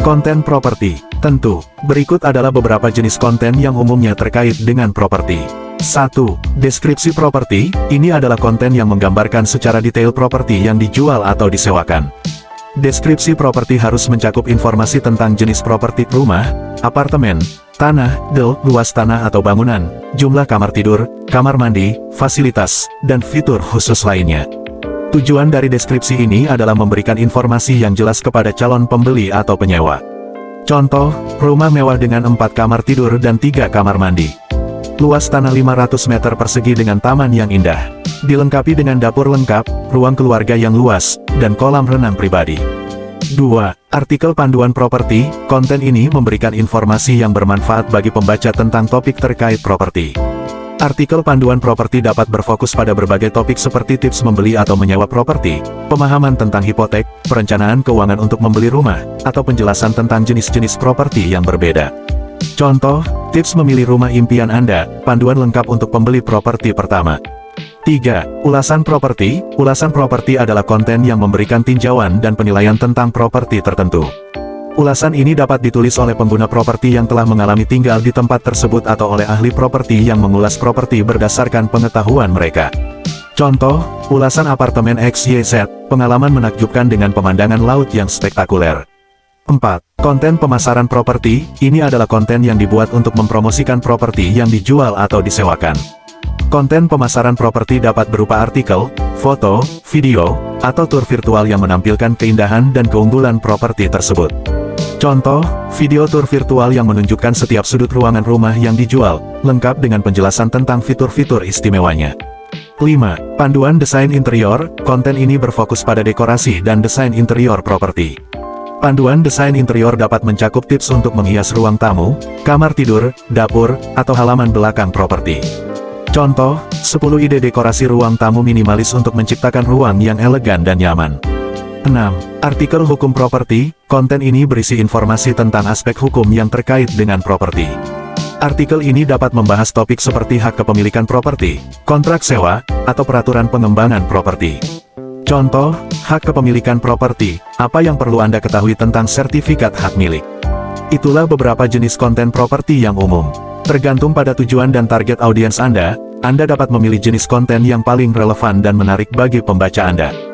Konten properti. Tentu, berikut adalah beberapa jenis konten yang umumnya terkait dengan properti. 1. Deskripsi properti. Ini adalah konten yang menggambarkan secara detail properti yang dijual atau disewakan. Deskripsi properti harus mencakup informasi tentang jenis properti rumah, apartemen, tanah, luas tanah atau bangunan, jumlah kamar tidur, kamar mandi, fasilitas, dan fitur khusus lainnya. Tujuan dari deskripsi ini adalah memberikan informasi yang jelas kepada calon pembeli atau penyewa. Contoh, rumah mewah dengan 4 kamar tidur dan 3 kamar mandi. Luas tanah 500 meter persegi dengan taman yang indah. Dilengkapi dengan dapur lengkap, ruang keluarga yang luas, dan kolam renang pribadi. 2. Artikel panduan properti. Konten ini memberikan informasi yang bermanfaat bagi pembaca tentang topik terkait properti. Artikel panduan properti dapat berfokus pada berbagai topik seperti tips membeli atau menyewa properti, pemahaman tentang hipotek, perencanaan keuangan untuk membeli rumah, atau penjelasan tentang jenis-jenis properti yang berbeda. Contoh, tips memilih rumah impian Anda, panduan lengkap untuk pembeli properti pertama. 3. Ulasan properti. Ulasan properti adalah konten yang memberikan tinjauan dan penilaian tentang properti tertentu. Ulasan ini dapat ditulis oleh pengguna properti yang telah mengalami tinggal di tempat tersebut atau oleh ahli properti yang mengulas properti berdasarkan pengetahuan mereka. Contoh, ulasan apartemen XYZ, pengalaman menakjubkan dengan pemandangan laut yang spektakuler. 4. Konten pemasaran properti. Ini adalah konten yang dibuat untuk mempromosikan properti yang dijual atau disewakan. Konten pemasaran properti dapat berupa artikel, foto, video, atau tur virtual yang menampilkan keindahan dan keunggulan properti tersebut. Contoh, video tur virtual yang menunjukkan setiap sudut ruangan rumah yang dijual, lengkap dengan penjelasan tentang fitur-fitur istimewanya. 5. Panduan desain interior. Konten ini berfokus pada dekorasi dan desain interior properti. Panduan desain interior dapat mencakup tips untuk menghias ruang tamu, kamar tidur, dapur, atau halaman belakang properti. Contoh, 10 ide dekorasi ruang tamu minimalis untuk menciptakan ruang yang elegan dan nyaman. 6. Artikel hukum properti. Konten ini berisi informasi tentang aspek hukum yang terkait dengan properti. Artikel ini dapat membahas topik seperti hak kepemilikan properti, kontrak sewa, atau peraturan pengembangan properti. Contoh, hak kepemilikan properti. Apa yang perlu Anda ketahui tentang sertifikat hak milik? Itulah beberapa jenis konten properti yang umum. Tergantung pada tujuan dan target audiens Anda dapat memilih jenis konten yang paling relevan dan menarik bagi pembaca Anda.